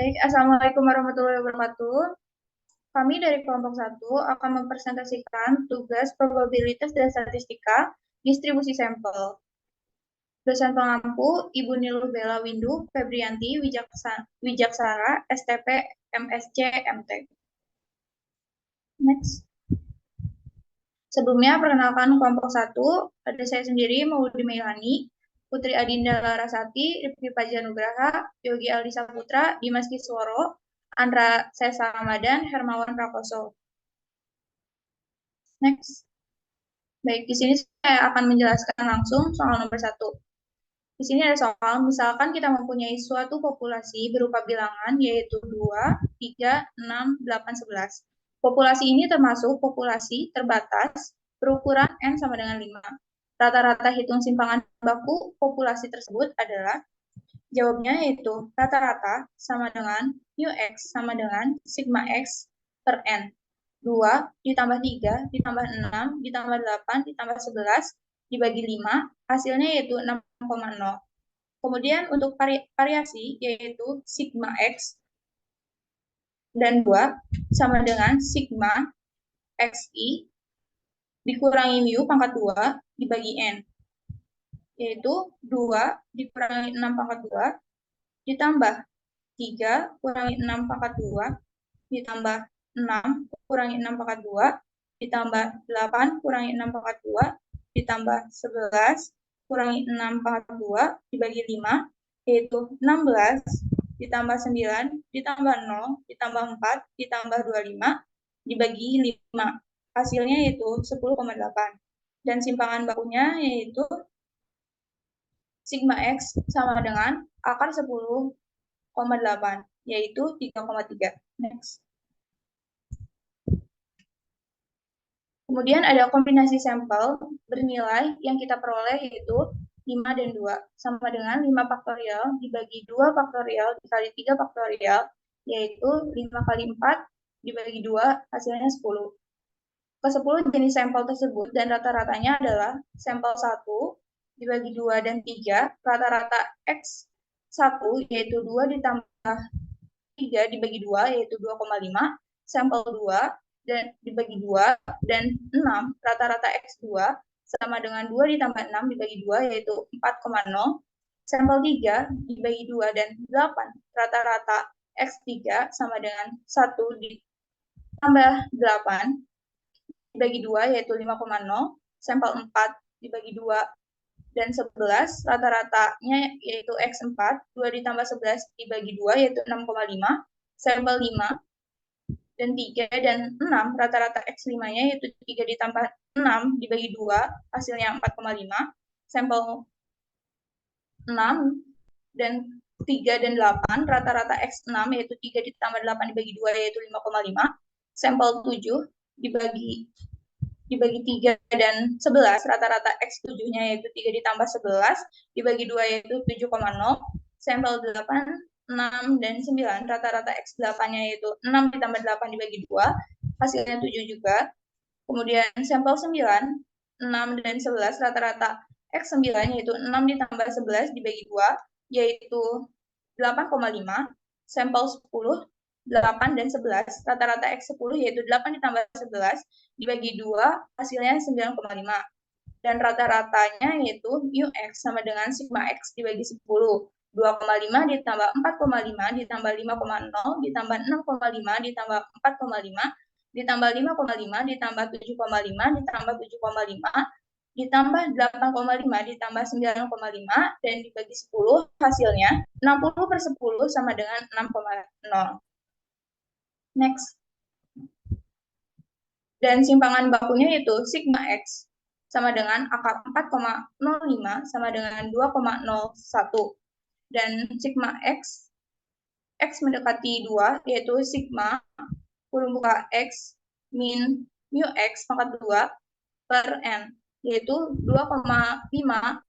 Baik, Assalamualaikum warahmatullahi wabarakatuh. Kami dari kelompok 1 akan mempresentasikan tugas probabilitas dan statistika distribusi sampel. Dosen pengampu Ibu Niluh Bella Windu Febrianti Wijaksara, STP MSc MT. Next. Sebelumnya, perkenalkan kelompok 1, ada saya sendiri, Maudie Meilani, Putri Adinda Larasati, Rifki Pajanugraha, Yogi Aldi Saputra, Dimas Kisworo, Andra Sesa Ramadan, Hermawan Prakoso. Next. Baik, di sini saya akan menjelaskan langsung soal nomor 1. Di sini ada soal, misalkan kita mempunyai suatu populasi berupa bilangan, yaitu 2, 3, 6, 8, 11. Populasi ini termasuk populasi terbatas berukuran N sama dengan 5. Rata-rata hitung simpangan baku populasi tersebut adalah, jawabnya yaitu rata-rata sama dengan UX sama dengan sigma X per N. 2 ditambah 3 ditambah 6 ditambah 8 ditambah 11 dibagi 5, hasilnya yaitu 6,0. Kemudian untuk variasi yaitu sigma X dan 2 sama dengan sigma XI dikurangi mu pangkat 2 dibagi N, yaitu 2 dikurangi 6 pangkat 2 ditambah 3 kurangi 6 pangkat 2 ditambah 6 kurangi 6 pangkat 2 ditambah 8 kurangi 6 pangkat 2 ditambah 11 kurangi 6 pangkat 2 dibagi 5, yaitu 16 ditambah 9 ditambah 0 ditambah 4 ditambah 25 dibagi 5. Hasilnya yaitu 10,8. Dan simpangan bakunya yaitu sigma X sama dengan akar 10,8, yaitu 3,3. Next. Kemudian ada kombinasi sampel bernilai yang kita peroleh yaitu 5 dan 2, sama dengan 5 faktorial dibagi 2 faktorial dikali 3 faktorial, yaitu 5 kali 4 dibagi 2, hasilnya 10. Ke-10 jenis sampel tersebut dan rata-ratanya adalah sampel 1 dibagi 2 dan 3, rata-rata X1 yaitu 2 ditambah 3 dibagi 2, yaitu 2,5, sampel 2 dan dibagi 2 dan 6, rata-rata X2 sama dengan 2 ditambah 6 dibagi 2, yaitu 4,0, sampel 3 dibagi 2 dan 8, rata-rata X3 sama dengan 1 ditambah 8 dibagi 2, yaitu 5,0, sampel 4 dibagi 2 dan 11, rata-ratanya yaitu X4, 2 ditambah 11 dibagi 2, yaitu 6,5, sampel 5 dan 3 dan 6, rata-rata X5-nya yaitu 3 ditambah 6 dibagi 2, hasilnya 4,5, sampel 6 dan 3 dan 8, rata-rata X6 yaitu 3 ditambah 8 dibagi 2, yaitu 5,5, sampel 7 dibagi 3 dan 11, rata-rata X7-nya yaitu 3 ditambah 11 dibagi 2, yaitu 7,0, sampel 8, 6, dan 9, rata-rata X8-nya yaitu 6 ditambah 8 dibagi 2, hasilnya 7 juga. Kemudian sampel 9, 6, dan 11, rata-rata X9 yaitu 6 ditambah 11 dibagi 2, yaitu 8,5, sampel 10, 8 dan 11, rata-rata X10 yaitu 8 ditambah 11 dibagi 2, hasilnya 9,5. Dan rata-ratanya yaitu UX sama dengan sigma X dibagi 10. 2,5 ditambah 4,5 ditambah 5,0 ditambah 6,5 ditambah 4,5 ditambah 5,5 ditambah 7,5 ditambah 7,5 ditambah 8,5 ditambah 9,5 dan dibagi 10, hasilnya 60/10 sama dengan 6,0. Next. Dan simpangan bakunya yaitu sigma X sama dengan akar 4,05 sama dengan 2,01. Dan sigma X mendekati 2, yaitu sigma kurung buka X min mu X pangkat 2 per N, yaitu 2,5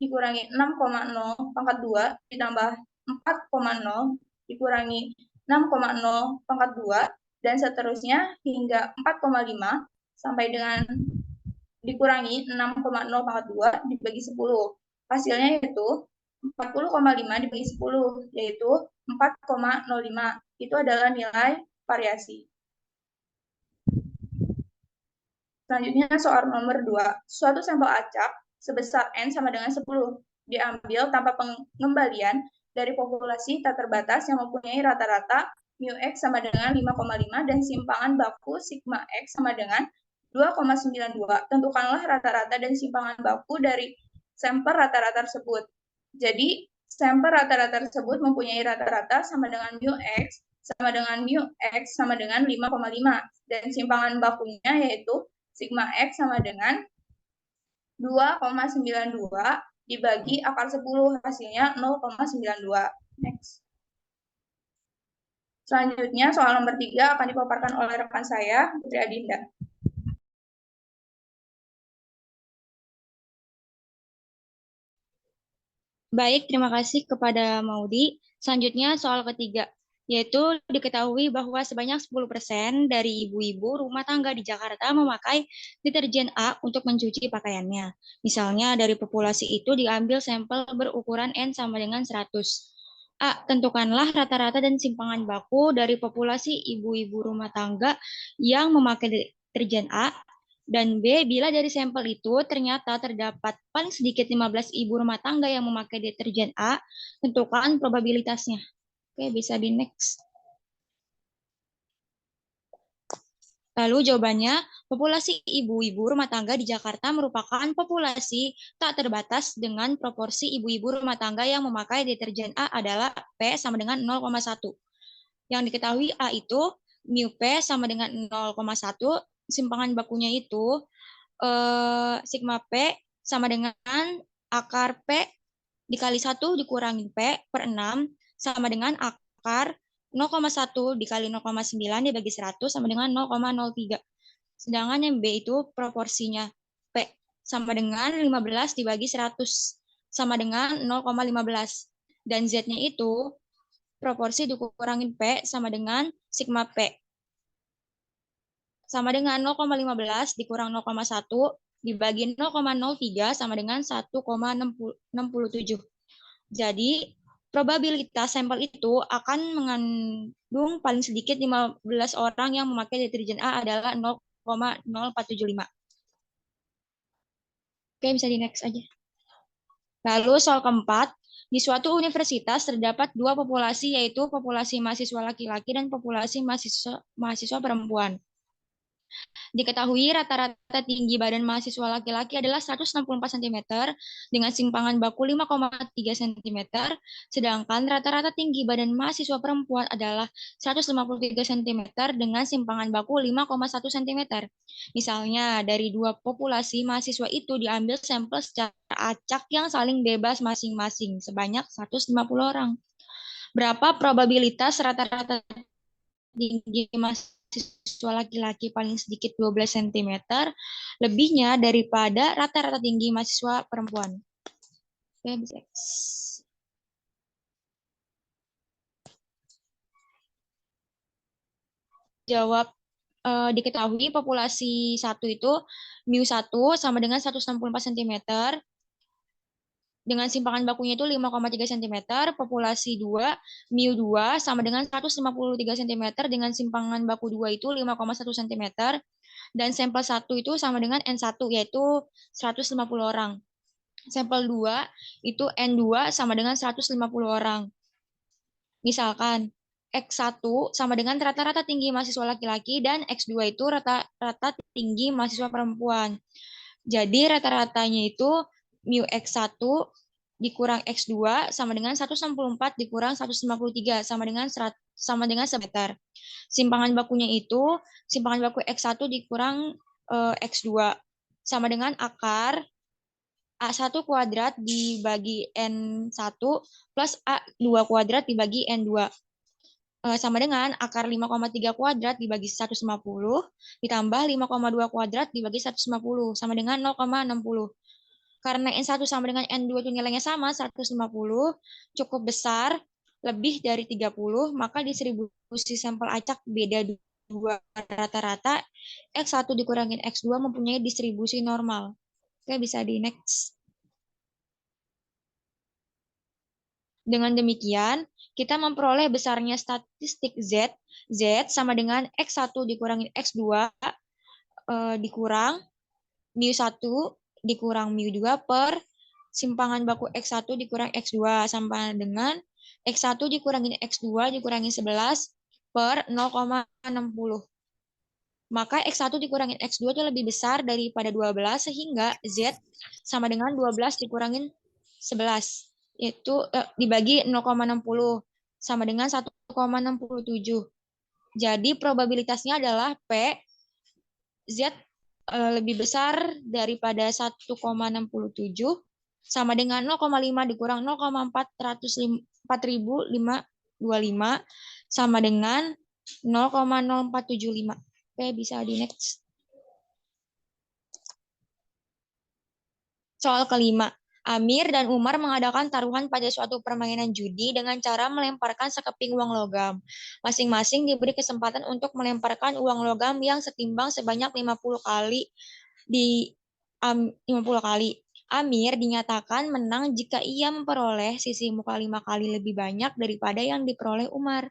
dikurangi 6,0 pangkat 2 ditambah 4,0 dikurangi 6,0 pangkat 2 dan seterusnya hingga 4,5 sampai dengan dikurangi 6,0 pangkat 2 dibagi 10. Hasilnya yaitu 40,5 dibagi 10, yaitu 4,05. Itu adalah nilai variasi. Selanjutnya soal nomor 2. Suatu sampel acak sebesar N sama dengan 10 diambil tanpa pengembalian dari populasi tak terbatas yang mempunyai rata-rata mu X sama dengan 5,5 dan simpangan baku sigma X sama dengan 2,92. Tentukanlah rata-rata dan simpangan baku dari sampel rata-rata tersebut. Jadi, sampel rata-rata tersebut mempunyai rata-rata sama dengan mu X sama dengan mu X sama dengan 5,5 dan simpangan bakunya yaitu sigma X sama dengan 2,92 dibagi akar 10, hasilnya 0,92. Next. Selanjutnya, soal nomor 3 akan dipaparkan oleh rekan saya, Putri Adinda. Baik, terima kasih kepada Maudi. Selanjutnya soal ketiga, yaitu diketahui bahwa sebanyak 10% dari ibu-ibu rumah tangga di Jakarta memakai deterjen A untuk mencuci pakaiannya. Misalnya dari populasi itu diambil sampel berukuran N sama dengan 100. A. Tentukanlah rata-rata dan simpangan baku dari populasi ibu-ibu rumah tangga yang memakai deterjen A. Dan B, bila dari sampel itu ternyata terdapat paling sedikit 15 ibu rumah tangga yang memakai deterjen A, tentukan probabilitasnya. Oke, bisa di next. Lalu jawabannya, populasi ibu-ibu rumah tangga di Jakarta merupakan populasi tak terbatas dengan proporsi ibu-ibu rumah tangga yang memakai deterjen A adalah P sama dengan 0,1. Yang diketahui A itu mu P sama dengan 0,1, simpangan bakunya itu sigma P sama dengan akar P dikali 1 dikurangi P per 6 sama dengan akar 0,1 dikali 0,9 dibagi 100 sama dengan 0,03. Sedangkan yang B itu proporsinya P sama dengan 15 dibagi 100 sama dengan 0,15. Dan Z-nya itu proporsi dikurangin P sama dengan sigma P sama dengan 0,15 dikurang 0,1 dibagi 0,03 sama dengan 1,67. Jadi, probabilitas sampel itu akan mengandung paling sedikit 15 orang yang memakai deterjen A adalah 0,0475. Oke, bisa di next aja. Lalu soal keempat, di suatu universitas terdapat dua populasi, yaitu populasi mahasiswa laki-laki dan populasi mahasiswa perempuan. Diketahui rata-rata tinggi badan mahasiswa laki-laki adalah 164 cm dengan simpangan baku 5,3 cm, sedangkan rata-rata tinggi badan mahasiswa perempuan adalah 153 cm dengan simpangan baku 5,1 cm. Misalnya, dari dua populasi mahasiswa itu diambil sampel secara acak yang saling bebas masing-masing sebanyak 150 orang. Berapa probabilitas rata-rata tinggi mahasiswa laki-laki paling sedikit 12 cm, lebihnya daripada rata-rata tinggi mahasiswa perempuan? Oke, bisa. Jawab, diketahui populasi 1 itu mu1 sama dengan 164 cm, dengan simpangan bakunya itu 5,3 cm, populasi 2, mu2 sama dengan 153 cm dengan simpangan baku 2 itu 5,1 cm, dan sampel 1 itu sama dengan N1 yaitu 150 orang. Sampel 2 itu N2 sama dengan 150 orang. Misalkan X1 sama dengan rata-rata tinggi mahasiswa laki-laki dan X2 itu rata-rata tinggi mahasiswa perempuan. Jadi rata-ratanya itu mu X1 dikurang X2 sama dengan 164 dikurang 153 sama dengan 1 meter. Simpangan bakunya itu simpangan baku X1 dikurang X2 sama dengan akar A1 kuadrat dibagi N1 plus A2 kuadrat dibagi N2 sama dengan akar 5,3 kuadrat dibagi 150 ditambah 5,2 kuadrat dibagi 150 sama dengan 0,60. Karena N1 sama dengan N2 itu nilainya sama 150, cukup besar, lebih dari 30, maka distribusi sampel acak beda dua rata-rata, X1 dikurangin X2 mempunyai distribusi normal. Oke, bisa di next. Dengan demikian, kita memperoleh besarnya statistik Z. Z sama dengan X1 dikurangin X2 dikurang mu1 dikurang mu2 per simpangan baku X1 dikurang X2 sama dengan X1 dikurangin X2 dikurangin 11 per 0,60. Maka X1 dikurangin X2 itu lebih besar daripada 12 sehingga Z sama dengan 12 dikurangin 11. Itu dibagi 0,60 sama dengan 1,67. Jadi probabilitasnya adalah P Z lebih besar daripada 1,67 sama dengan 0,5 dikurang 0,4525 sama dengan 0,0475. Oke, bisa di next. Soal kelima. Amir dan Umar mengadakan taruhan pada suatu permainan judi dengan cara melemparkan sekeping uang logam. Masing-masing diberi kesempatan untuk melemparkan uang logam yang setimbang sebanyak 50 kali di 50 kali. Amir dinyatakan menang jika ia memperoleh sisi muka 5 kali lebih banyak daripada yang diperoleh Umar.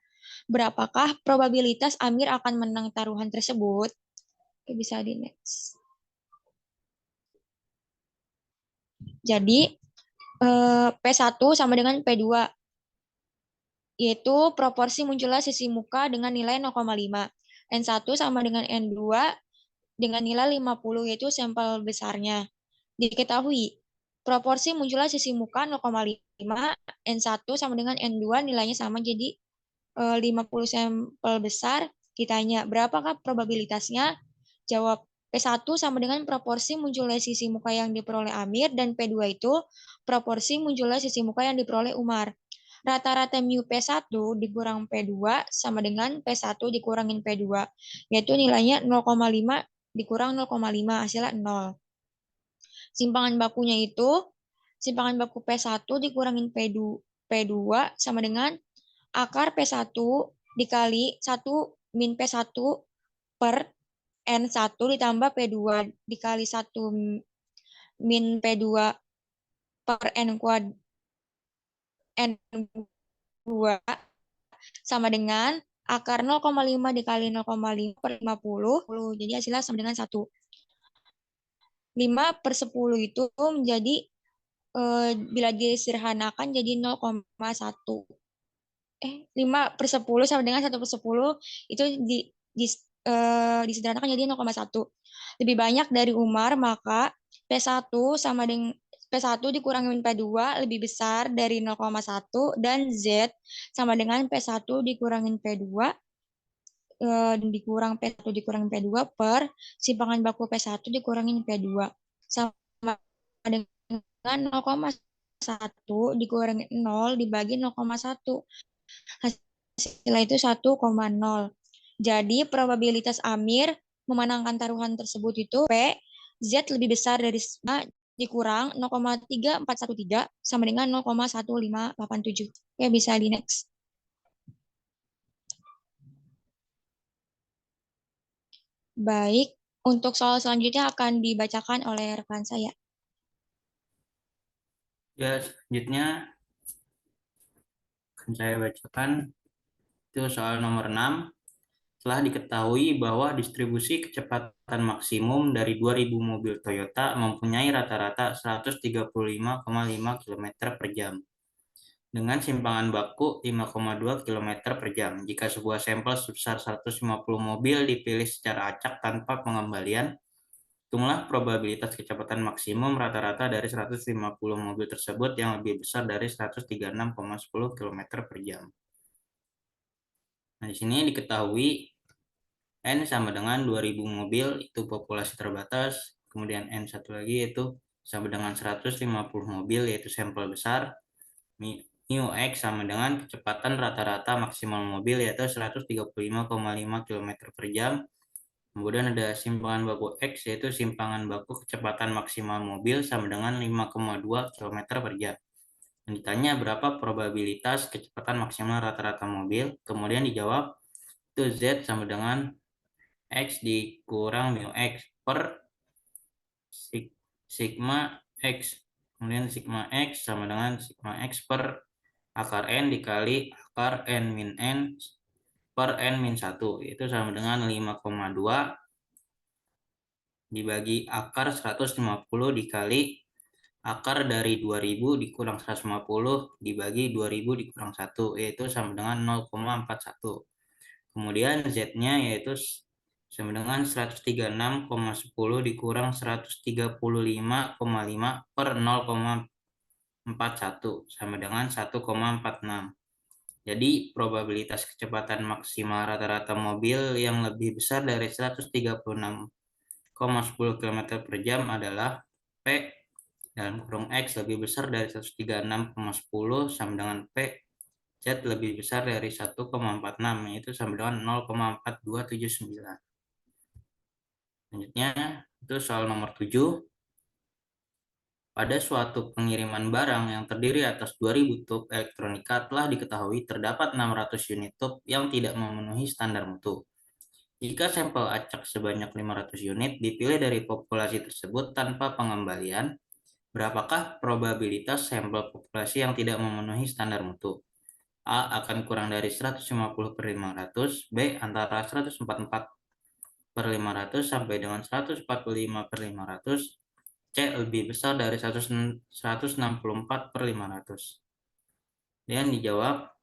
Berapakah probabilitas Amir akan menang taruhan tersebut? Oke, bisa di next. Jadi, P1 sama dengan P2, yaitu proporsi munculnya sisi muka dengan nilai 0,5. N1 sama dengan N2 dengan nilai 50, yaitu sampel besarnya. Diketahui, proporsi munculnya sisi muka 0,5, N1 sama dengan N2 nilainya sama, jadi 50 sampel besar. Ditanya, berapakah probabilitasnya? Jawab, P1 sama dengan proporsi munculnya sisi muka yang diperoleh Amir, dan P2 itu proporsi munculnya sisi muka yang diperoleh Umar. Rata-rata mu P1 dikurang P2 sama dengan P1 dikurangin P2, yaitu nilainya 0,5 dikurang 0,5, hasilnya 0. Simpangan bakunya itu, simpangan baku P1 dikurangin P2 sama dengan akar P1 dikali 1 min P1 per N1 ditambah P2 dikali 1 min P2 per N2 sama dengan akar 0,5 dikali 0,5 per 50. Jadi hasilnya sama dengan 1. 5/10 itu menjadi bila disederhanakan jadi 0,1. 5/10 sama dengan 1/10 itu disederhanakan jadi 0,1. Lebih banyak dari Umar, maka P1 sama dengan P1 dikurangi P2 lebih besar dari 0,1 dan Z sama dengan P1 dikurangin P2 dikurang P1 dikurangin P2 per simpangan baku P1 dikurangin P2 sama dengan 0,1 dikurangi 0 dibagi 0,1. Hasilnya itu 1,0. Jadi probabilitas Amir memenangkan taruhan tersebut itu P Z lebih besar dari dikurang 0,3413 sama dengan 0,1587. Ya, bisa di next. Baik, untuk soal selanjutnya akan dibacakan oleh rekan saya. Ya, selanjutnya akan saya bacakan itu soal nomor 6. Telah diketahui bahwa distribusi kecepatan maksimum dari 2000 mobil Toyota mempunyai rata-rata 135,5 km per jam dengan simpangan baku 5,2 km per jam. Jika sebuah sampel sebesar 150 mobil dipilih secara acak tanpa pengembalian, hitunglah probabilitas kecepatan maksimum rata-rata dari 150 mobil tersebut yang lebih besar dari 136,10 km per jam. Nah, di sini diketahui N sama dengan 2000 mobil, itu populasi terbatas. Kemudian N satu lagi yaitu sama dengan 150 mobil, yaitu sampel besar. Mu X sama dengan kecepatan rata-rata maksimal mobil, yaitu 135,5 km per jam. Kemudian ada simpangan baku X, yaitu simpangan baku kecepatan maksimal mobil sama dengan 5,2 km per jam. Dan ditanya berapa probabilitas kecepatan maksimal rata-rata mobil, kemudian dijawab itu Z sama dengan X dikurang mu X per sigma X. Kemudian sigma X sama dengan sigma X per akar N dikali akar N min N per N min 1. Itu sama dengan 5,2 dibagi akar 150 dikali akar dari 2000 dikurang 150 dibagi 2000 dikurang 1, yaitu sama dengan 0,41. Kemudian Z-nya yaitu sama dengan 136,10 dikurang 135,5 per 0,41 sama dengan 1,46. Jadi probabilitas kecepatan maksimal rata-rata mobil yang lebih besar dari 136,10 km per jam adalah P dalam kurung X lebih besar dari 136,10 sama dengan P Z lebih besar dari 1,46, yaitu sama dengan 0,4279. Selanjutnya, itu soal nomor 7. Pada suatu pengiriman barang yang terdiri atas 2000 tub elektronika telah diketahui terdapat 600 unit tub yang tidak memenuhi standar mutu. Jika sampel acak sebanyak 500 unit dipilih dari populasi tersebut tanpa pengembalian, berapakah probabilitas sampel populasi yang tidak memenuhi standar mutu? A akan kurang dari 150/500, B antara 144/500 sampai dengan 145/500, C lebih besar dari 164/500. Dan dijawab,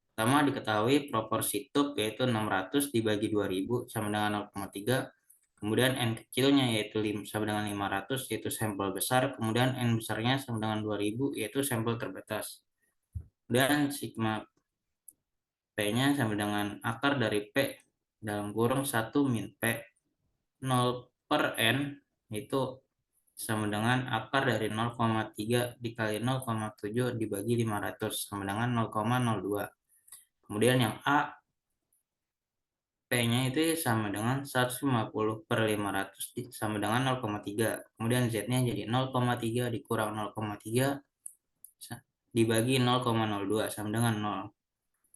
pertama diketahui proporsi tub yaitu 600 dibagi 2000 sama dengan 0,3. Kemudian N kecilnya yaitu sama dengan 500 yaitu sampel besar. Kemudian N besarnya sama dengan 2000 yaitu sampel terbatas. Dan sigma P-nya sama dengan akar dari P dalam kurung 1 min P 0 per N itu sama dengan akar dari 0,3 dikali 0,7 dibagi 500 sama dengan 0,02. Kemudian yang A, P-nya itu sama dengan 150/500 sama dengan 0,3. Kemudian Z-nya jadi 0,3 dikurang 0,3 dibagi 0,02 sama dengan 0.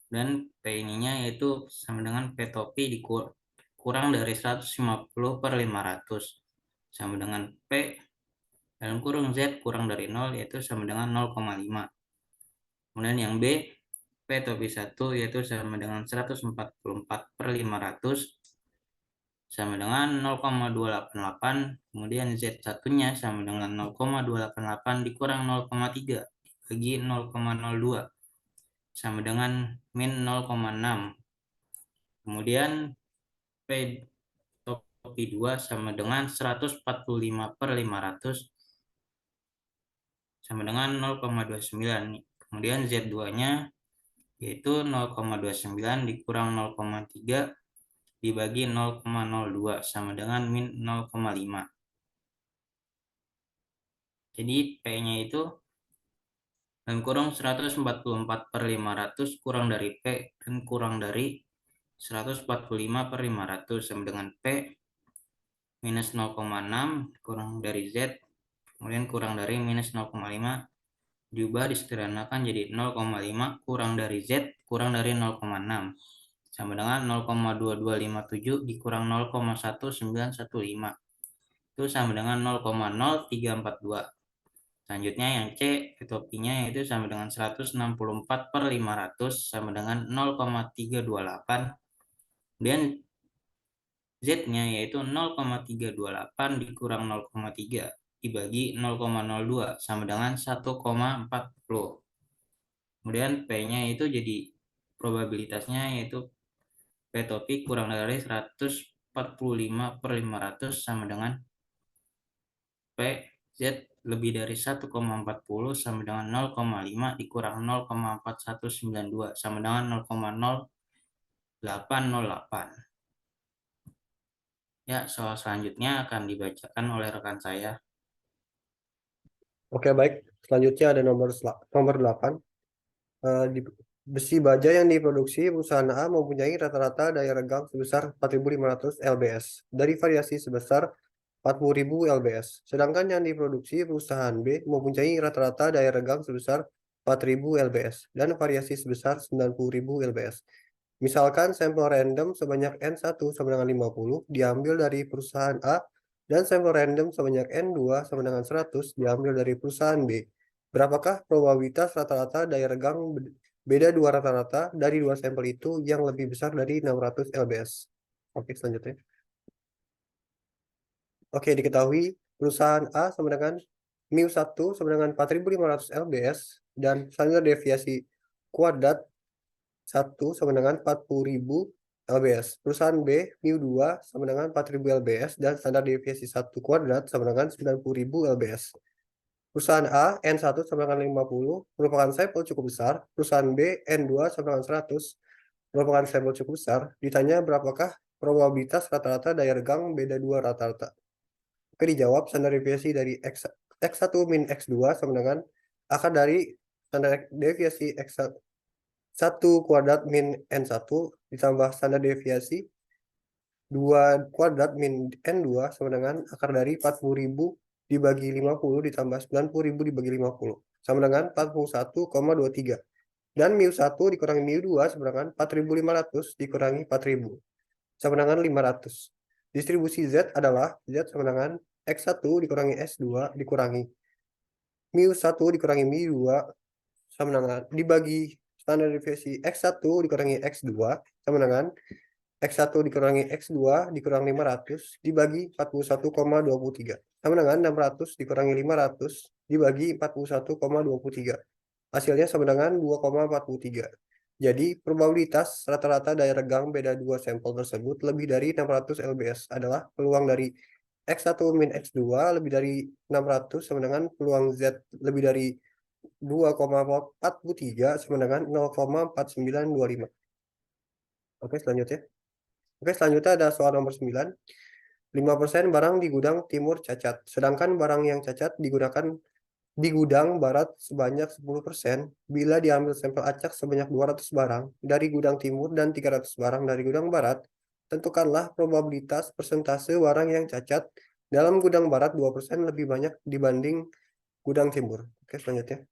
Dan P ininya yaitu sama dengan P topi dikurang dari 150/500 sama dengan P dalam kurung Z kurang dari 0 yaitu sama dengan 0,5. Kemudian yang B, P topi 1 yaitu sama dengan 144/500 sama dengan 0,288. Kemudian Z satunya sama dengan 0,288 dikurang 0,3 dibagi 0,02 sama dengan min 0,6. Kemudian P topi 2 sama dengan 145/500 sama dengan 0,29. Kemudian Z2-nya yaitu 0,29 dikurang 0,3 dibagi 0,02 sama dengan min 0,5. Jadi P-nya itu dalam kurung 144/500 kurang dari P dan kurang dari 145/500 sama dengan P minus 0,6 kurang dari Z, kemudian kurang dari minus 0,5 diubah disederhanakan jadi 0,5 kurang dari Z kurang dari 0,6 sama dengan 0,2257 dikurang 0,1915 itu sama dengan 0,0342. Selanjutnya yang C, topinya yaitu sama dengan 164/500 sama dengan 0,328. Kemudian Z-nya yaitu 0,328 dikurang 0,3 dibagi 0,02 sama dengan 1,40. Kemudian P-nya itu jadi probabilitasnya yaitu P topi kurang dari 145/500 sama dengan P Z lebih dari 1,40 sama dengan 0,5 dikurang 0,4192 sama dengan 0,0808. Ya, soal selanjutnya akan dibacakan oleh rekan saya. Oke, baik. Selanjutnya ada nomor 8. Di besi baja yang diproduksi perusahaan A mempunyai rata-rata daya regang sebesar 4.500 lbs dari variasi sebesar 40.000 lbs. Sedangkan yang diproduksi perusahaan B mempunyai rata-rata daya regang sebesar 4.000 lbs dan variasi sebesar 90.000 lbs. Misalkan sampel random sebanyak N1 sama dengan 50 diambil dari perusahaan A dan sampel random sebanyak N2 sama dengan 100 diambil dari perusahaan B. Berapakah probabilitas rata-rata daya regang beda dua rata-rata dari dua sampel itu yang lebih besar dari 600 lbs? Oke, selanjutnya. Oke, diketahui perusahaan A sama dengan μ1 sama dengan 4.500 lbs dan standar deviasi kuadrat 1 sama dengan 40.000 lbs. Perusahaan B μ2 sama dengan 4.000 lbs dan standar deviasi 1 kuadrat sama dengan 90.000 lbs. Perusahaan A, N1 sama dengan 50, merupakan sampel cukup besar. Perusahaan B, N2 sama dengan 100, merupakan sampel cukup besar. Ditanya berapakah probabilitas rata-rata daya regang beda dua rata-rata. Oke, dijawab standar deviasi dari X1 min X2 sama dengan akar dari standar deviasi X1 kuadrat min N1 ditambah standar deviasi 2 kuadrat min N2 sama dengan akar dari 40.000 dibagi 50 ditambah 90.000 dibagi 50 sama dengan 41,23. Dan μ1 dikurangi μ2 sama dengan 4.500 dikurangi 4.000 sama dengan 500. Distribusi Z adalah Z sama dengan X1 dikurangi S2 dikurangi μ1 dikurangi μ2 sama dengan dibagi standar deviasi X1 dikurangi X2 sama dengan X1 dikurangi X2 dikurangi 500 dibagi 41,23 sama dengan 600 dikurangi 500 dibagi 41,23. Hasilnya sama dengan 2,43. Jadi probabilitas rata-rata daya regang beda dua sampel tersebut lebih dari 600 lbs adalah peluang dari X1 min X2 lebih dari 600 sama dengan peluang Z lebih dari 2,43 sama dengan 0,4925. Oke, selanjutnya. Oke, selanjutnya ada soal nomor 9. 5% barang di gudang timur cacat, sedangkan barang yang cacat digunakan di gudang barat sebanyak 10% bila diambil sampel acak sebanyak 200 barang dari gudang timur dan 300 barang dari gudang barat. Tentukanlah probabilitas persentase barang yang cacat dalam gudang barat 2% lebih banyak dibanding gudang timur. Oke, selanjutnya.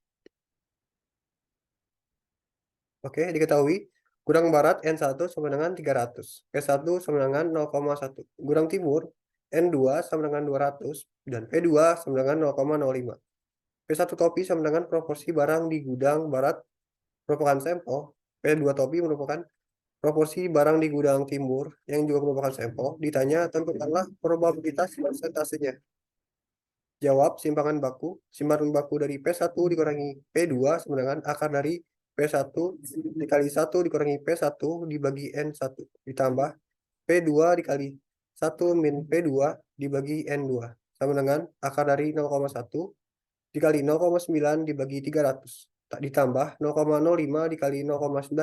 Oke, diketahui gudang barat N1 sama dengan 300, P1 sama dengan 0,1. Gudang timur N2 sama dengan 200 dan P2 sama dengan 0,05. P1 topi sama dengan proporsi barang di gudang barat merupakan sampel. P2 topi merupakan proporsi barang di gudang timur yang juga merupakan sampel. Ditanya tentukanlah probabilitas persentasenya. Jawab simpangan baku. Simpangan baku dari P1 dikurangi P2 sama dengan akar dari P1 dikali 1 dikurangi P1 dibagi N1 ditambah P2 dikali 1 min P2 dibagi N2 sama dengan akar dari 0,1 dikali 0,9 dibagi 300 tak ditambah 0,05 dikali 0,95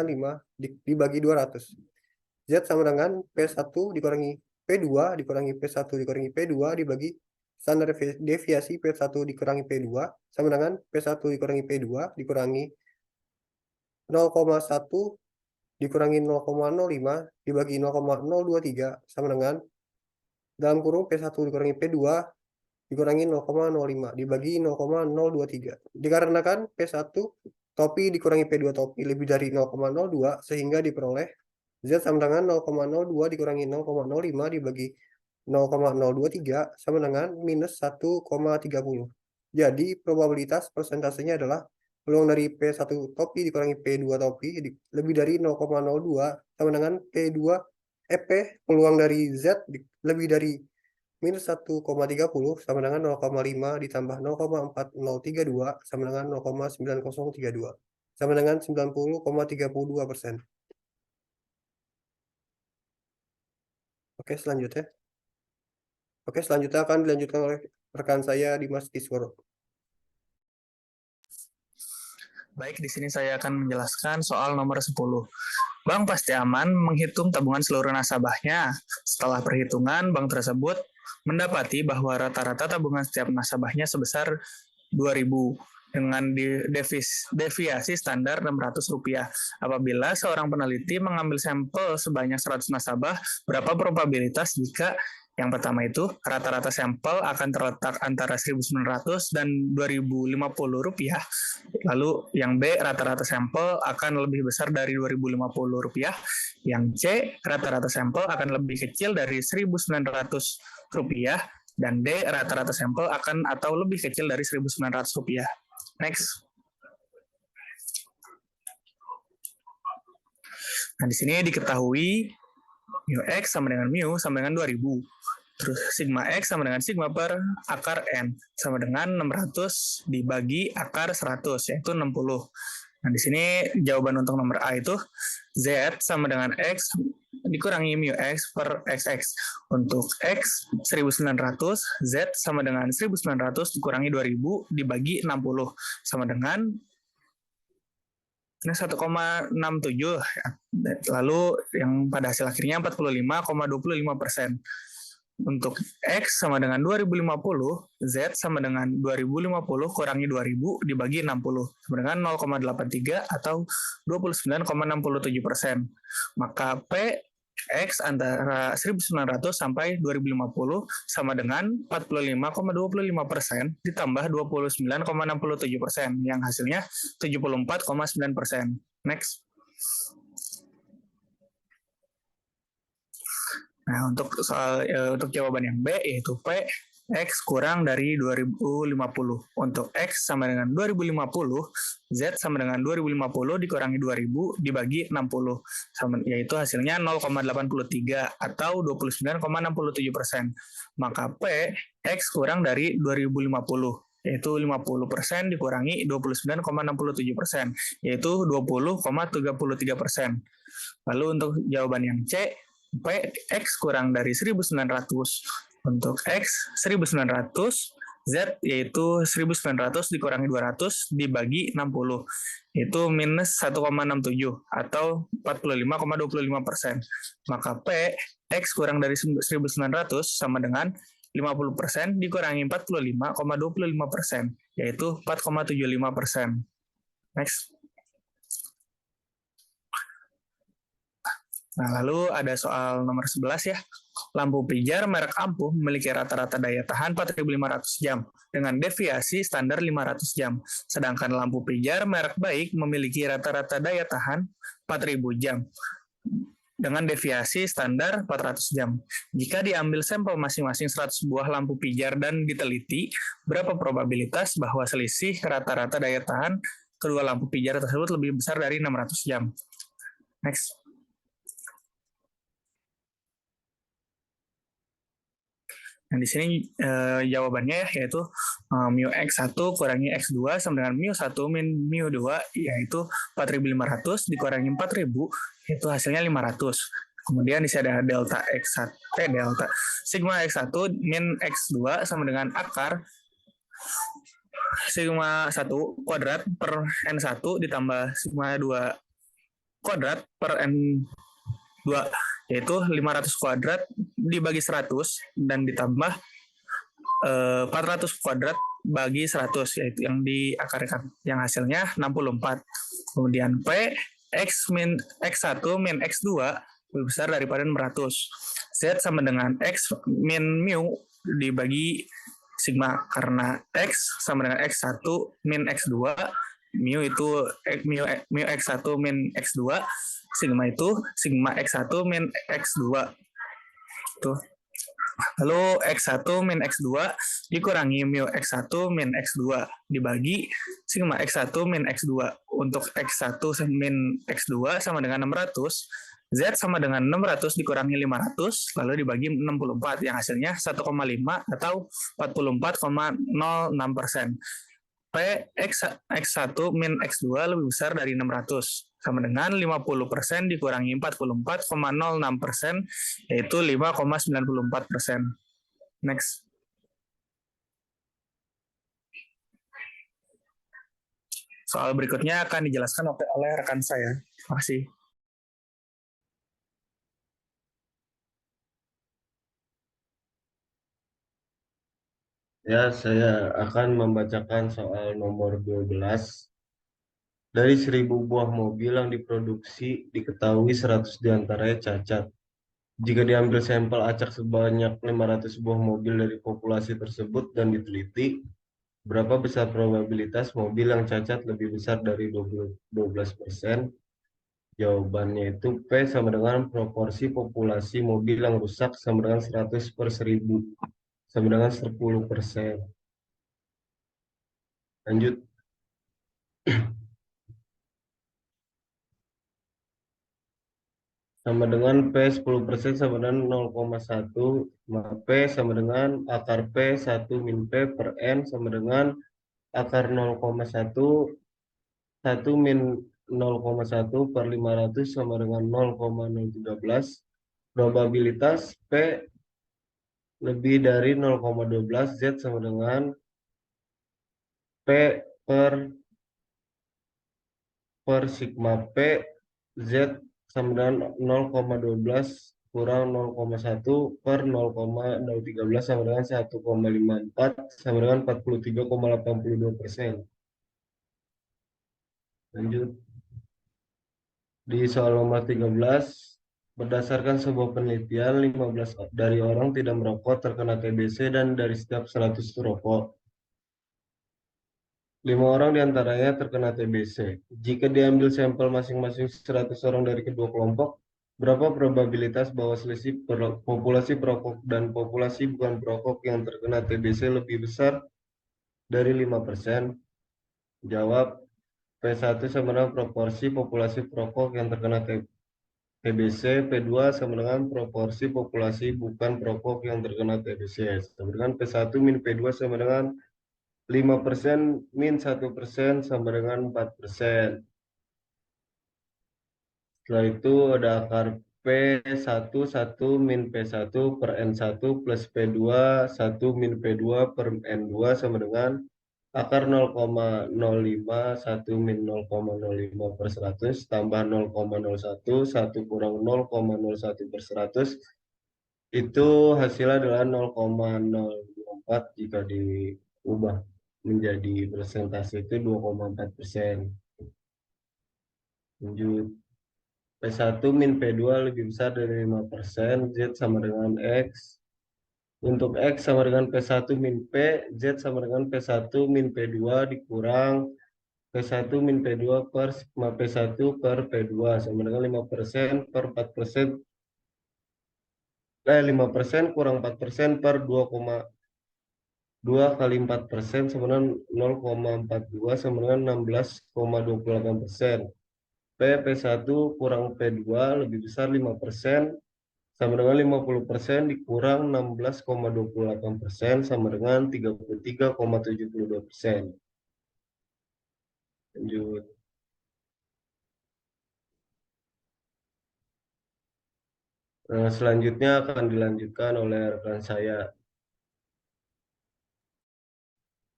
dibagi 200. Z sama dengan P1 dikurangi P2 dikurangi P1 dikurangi P2 dibagi standar deviasi P1 dikurangi P2 sama dengan P1 dikurangi P2 dikurangi 0,1 dikurangi 0,05 dibagi 0,023 sama dengan dalam kurung P1 dikurangi P2 dikurangi 0,05 dibagi 0,023. Dikarenakan P1 topi dikurangi P2 topi lebih dari 0,02 sehingga diperoleh Z sama dengan 0,02 dikurangi 0,05 dibagi 0,023 sama dengan minus 1,30. Jadi probabilitas persentasenya adalah peluang dari P1 topi dikurangi P2 topi lebih dari 0,02 sama dengan P peluang dari Z lebih dari minus 1,30 sama dengan 0,5 ditambah 0,4032 sama dengan 0,9032 sama dengan 90,32%. Oke, selanjutnya. Oke, selanjutnya akan dilanjutkan oleh rekan saya Dimas Kisworo. Baik, di sini saya akan menjelaskan soal nomor 10. Bank Pasti Aman menghitung tabungan seluruh nasabahnya. Setelah perhitungan, bank tersebut mendapati bahwa rata-rata tabungan setiap nasabahnya sebesar 2.000 dengan deviasi standar Rp600. Apabila seorang peneliti mengambil sampel sebanyak 100 nasabah, berapa probabilitas jika yang pertama itu rata-rata sampel akan terletak antara 1.900 dan Rp2.050. Lalu yang B, rata-rata sampel akan lebih besar dari Rp2.050. Yang C, rata-rata sampel akan lebih kecil dari Rp1.900. Dan D, rata-rata sampel akan atau lebih kecil dari Rp1.900. Next. Nah, di sini diketahui mu X sama dengan mu sama dengan 2000. Terus sigma X sama dengan sigma per akar N sama dengan 600 dibagi akar 100, yaitu 60. Nah, di sini jawaban untuk nomor A itu Z sama dengan X dikurangi mu X per XX. Untuk X 1900, Z sama dengan 1900 dikurangi 2000 dibagi 60 sama dengan ini 1,67. Lalu yang pada hasil akhirnya 45,25%. Untuk X sama dengan 2050, Z sama dengan 2050 kurangi 2000 dibagi 60, sama dengan 0,83 atau 29,67%. Maka P X antara 1900 sampai 2050 sama dengan 45,25% ditambah 29,67%, yang hasilnya 74,9%. Next. Nah, untuk jawaban yang B yaitu P X kurang dari 2050. Untuk X sama dengan 2050, Z sama dengan 2050 dikurangi 2000 dibagi 60, yaitu hasilnya 0,83 atau 29,67%. Maka P X kurang dari 2050, yaitu 50% dikurangi 29,67%, yaitu 20,33%. Lalu untuk jawaban yang C, P X kurang dari 1900. Untuk X 1900, Z yaitu 1900 dikurangi 200 dibagi 60, itu minus 1,67 atau 45,25%. Maka P X kurang dari 1900 sama dengan 50% dikurangi 45,25%, yaitu 4,75%. Next. Nah, lalu ada soal nomor 11 ya. Lampu pijar merek ampuh memiliki rata-rata daya tahan 4.500 jam dengan deviasi standar 500 jam. Sedangkan lampu pijar merek baik memiliki rata-rata daya tahan 4.000 jam dengan deviasi standar 400 jam. Jika diambil sampel masing-masing 100 buah lampu pijar dan diteliti, berapa probabilitas bahwa selisih rata-rata daya tahan kedua lampu pijar tersebut lebih besar dari 600 jam? Next. Nah, di sini jawabannya yaitu mu X1 kurangi X2 sama dengan mu1 min mu2, yaitu 4.500 dikurangi 4.000, itu hasilnya 500. Kemudian di sini ada delta X1, delta sigma X1 min X2 sama dengan akar sigma 1 kuadrat per N1 ditambah sigma 2 kuadrat per N2, yaitu 500 kuadrat dibagi 100 dan ditambah 400 kuadrat bagi 100, yaitu yang diakarkan, yang hasilnya 64. Kemudian P X min X1 min X2 lebih besar daripada 600. Z sama dengan X min mu dibagi sigma, karena X sama dengan X1 min X2, mu itu mu X1 min X2, sigma itu sigma X1 min X2. Tuh. Lalu X1 min X2 dikurangi mu X1 min X2 dibagi sigma X1 min X2. Untuk X1 min X2 sama dengan 600, Z sama dengan 600 dikurangi 500, lalu dibagi 64, yang hasilnya 1,5 atau 44,06%. P X1 min X2 lebih besar dari 600, sama dengan 50% dikurangi 44,06%, yaitu 5,94%. Next. Soal berikutnya akan dijelaskan oleh rekan saya. Terima kasih. Ya, saya akan membacakan soal nomor 12. Dari 1000 buah mobil yang diproduksi, diketahui 100 diantaranya cacat. Jika diambil sampel acak sebanyak 500 buah mobil dari populasi tersebut dan diteliti, berapa besar probabilitas mobil yang cacat lebih besar dari 12%? Jawabannya itu P sama dengan proporsi populasi mobil yang rusak sama dengan 100 per 1000, sama dengan 10%. Lanjut. sama dengan P 10% sama dengan 0,1, P sama dengan akar P 1 min P per N sama dengan akar 0,1, 1 min 0,1 per 500 sama dengan 0,013. Probabilitas P lebih dari 0,12, Z sama dengan P per sigma P, Z sama dengan 0,12 kurang 0,1 per 0,013 sama dengan 1,54 sama dengan 43,82%. Lanjut. Di soal nomor 13, berdasarkan sebuah penelitian, 15 dari orang tidak merokok terkena TBC dan dari setiap 100 perokok, 5 orang diantaranya terkena TBC. Jika diambil sampel masing-masing 100 orang dari kedua kelompok, berapa probabilitas bahwa selisih populasi perokok dan populasi bukan perokok yang terkena TBC lebih besar dari 5%? Jawab, P1 sama dengan proporsi populasi perokok yang terkena TBC, P2 sama dengan proporsi populasi bukan perokok yang terkena TBC. Sama dengan P1 min P2 sama dengan 5% min 1% sama dengan 4%. Setelah itu ada akar P1 1 min P1 per N1 plus P2 1 min P2 per N2 sama dengan akar 0,05 1 min 0,05 per 100 tambah 0,01 1 kurang 0,01 per 100. Itu hasilnya adalah 0,024 jika diubah menjadi persentase itu 2,4%. Lanjut. P1 min P2 lebih besar dari 5%, Z sama dengan X. Untuk X sama dengan P1 min P, Z sama dengan P1 min P2 dikurang P1 min P2 per sigma P1 per P2 sama dengan 5% per 4%. 5% kurang 4% per 2 kali 4% sama dengan 0,42 sama dengan 16,28%. P1 kurang P2 lebih besar 5% sama dengan 50% dikurang 16,28% sama dengan 33,72%. Lanjut. Selanjutnya akan dilanjutkan oleh rekan saya.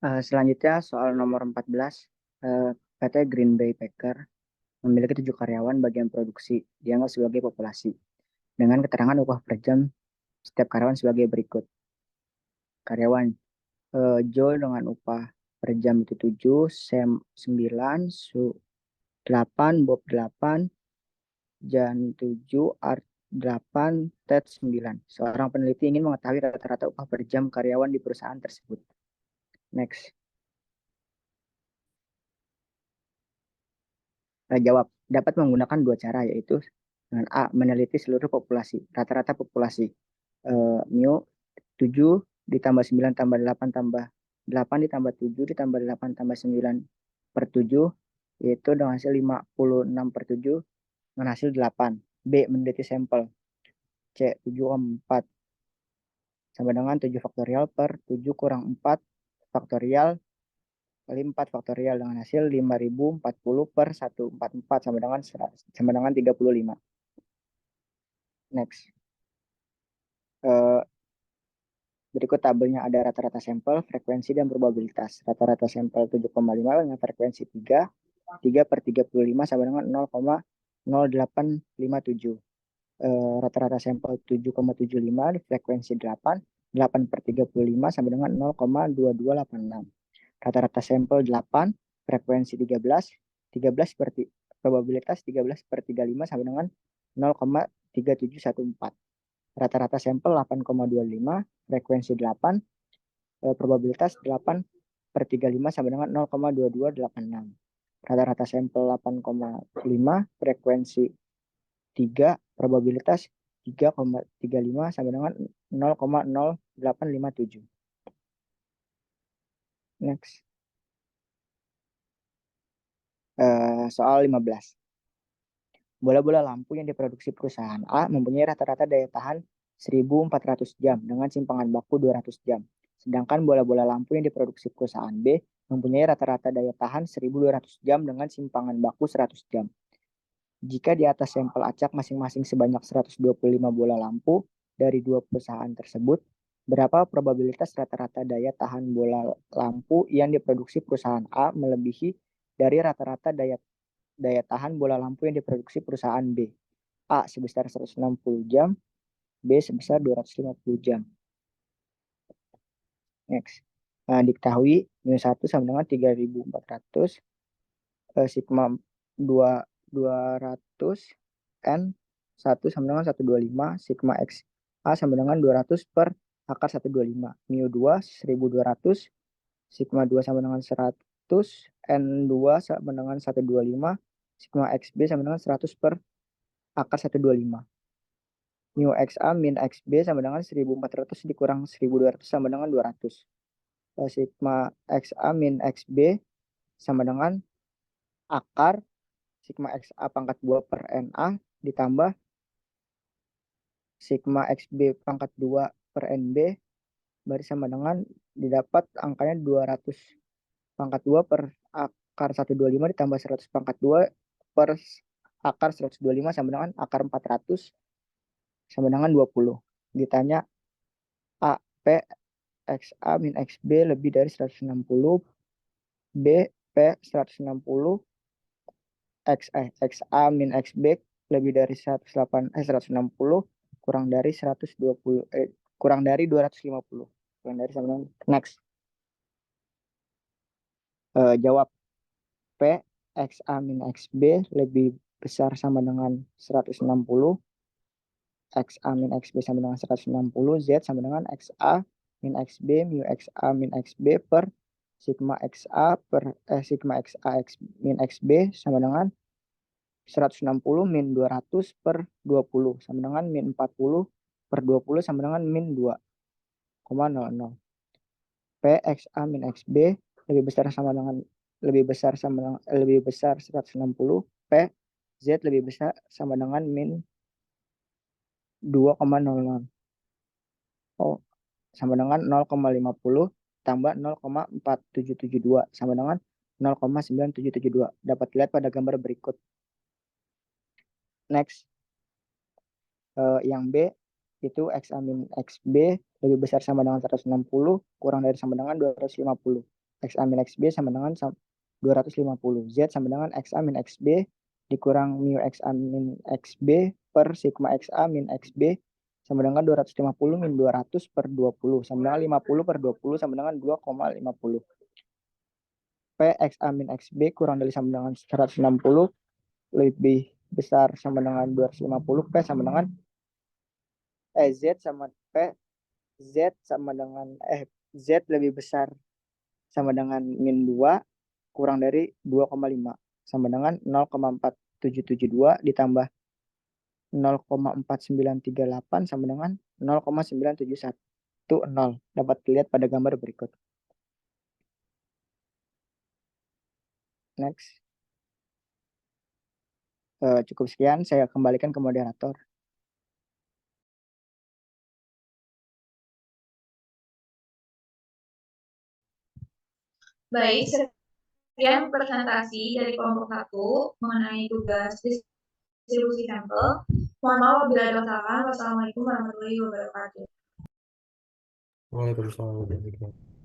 Selanjutnya soal nomor 14, PT Green Bay Packer memiliki 7 karyawan bagian produksi, dianggap sebagai populasi, dengan keterangan upah per jam setiap karyawan sebagai berikut. Karyawan Joe dengan upah per jam itu 7, Sam 9, Su 8, Bob 8, Jan 7, Art 8, Ted 9. Seorang peneliti ingin mengetahui rata-rata upah per jam karyawan di perusahaan tersebut. Next. Jawab, dapat menggunakan 2 cara, yaitu dengan A, meneliti seluruh populasi, rata-rata populasi. Mu 7 ditambah 9 tambah 8 tambah 8 ditambah 7 ditambah 8 tambah 9 per 7, yaitu dengan hasil 56 per 7 dengan hasil 8. B, meneliti sampel. C, 7,4 sama dengan 7 faktorial per 7 kurang 4 faktorial kali 4 faktorial dengan hasil 5040 per 144 sama dengan 35. Next. Berikut tabelnya ada rata-rata sampel, frekuensi, dan probabilitas. Rata-rata sampel 7,5 dengan frekuensi 3, 3 per 35 sama dengan 0,0857. Rata-rata sampel 7,75, frekuensi 8, 8 per 35 sama dengan 0,2286. Rata-rata sampel 8, frekuensi 13, 13 per probabilitas 13 per 35 sama dengan 0,3714. Rata-rata sampel 8,25, frekuensi 8, probabilitas 8 per 35 sama dengan 0,2286. Rata-rata sampel 8,5, frekuensi 3, probabilitas 3,35 sama dengan 0,0857. Next. Soal 15. Bola-bola lampu yang diproduksi perusahaan A mempunyai rata-rata daya tahan 1.400 jam dengan simpangan baku 200 jam. Sedangkan bola-bola lampu yang diproduksi perusahaan B mempunyai rata-rata daya tahan 1.200 jam dengan simpangan baku 100 jam. Jika di atas sampel acak masing-masing sebanyak 125 bola lampu dari dua perusahaan tersebut, berapa probabilitas rata-rata daya tahan bola lampu yang diproduksi perusahaan A melebihi dari rata-rata daya tahan bola lampu yang diproduksi perusahaan B? A sebesar 160 jam, B sebesar 250 jam. Next. Diketahui minus 1 sama dengan 3.400 sigma 200 N 1 sama dengan 125 sigma X A sama dengan 200 per akar 125. Mu 2 1.200 sigma 2 sama dengan 100 N 2 sama dengan 125 sigma XB sama dengan 100 per akar 125. Mu XA min XB sama dengan 1.400 dikurang 1.200 sama dengan 200. Sigma XA min XB sama dengan akar sigma XA pangkat 2 per NA ditambah sigma XB pangkat 2 per NB berarti sama dengan didapat angkanya 200 pangkat 2 per akar 125 ditambah 100 pangkat 2 per akar 125 sama dengan akar 400 sama dengan 20. Ditanya A, P, XA min XB lebih dari 160, B, P 160, XA min XB lebih dari 160 kurang dari 120 kurang dari 250. Kurang dari sama dengan next. Jawab P XA min XB lebih besar sama dengan 160, XA min XB sama dengan 160, Z sama dengan XA min XB mu XA min XB per sigma XA per sigma XA min XB sama dengan 160 min 200 per 20 sama dengan min 40 per 20 sama dengan min 2,00. P XA min XB lebih besar 160, P Z lebih besar sama dengan min 2,00. Sama dengan 0,50 tambah 0,4772 sama dengan 0,9772. Dapat dilihat pada gambar berikut. Next. Yang B itu XA min XB lebih besar sama dengan 160 kurang dari sama dengan 250. XA min XB sama dengan 250. Z sama dengan XA min XB dikurang mu XA min XB per sigma XA min XB sama dengan 250 min 200 per 20 sama dengan 50 per 20 sama dengan 2,50. P XA min XB kurang dari sama dengan 160 lebih besar sama dengan 250. P sama dengan Z sama P Z sama dengan Z lebih besar sama dengan min 2 kurang dari 2,5 sama dengan 0,4772 ditambah 0,4938 sama dengan 0,9710. Dapat dilihat pada gambar berikut. Next. Cukup sekian, saya kembalikan ke moderator. Baik, sekian presentasi dari kelompok 1 mengenai tugas distribusi sampel. Mohon maaf bila ada kesalahan. Wassalamualaikum warahmatullahi wabarakatuh. Waalaikumsalam warahmatullahi wabarakatuh.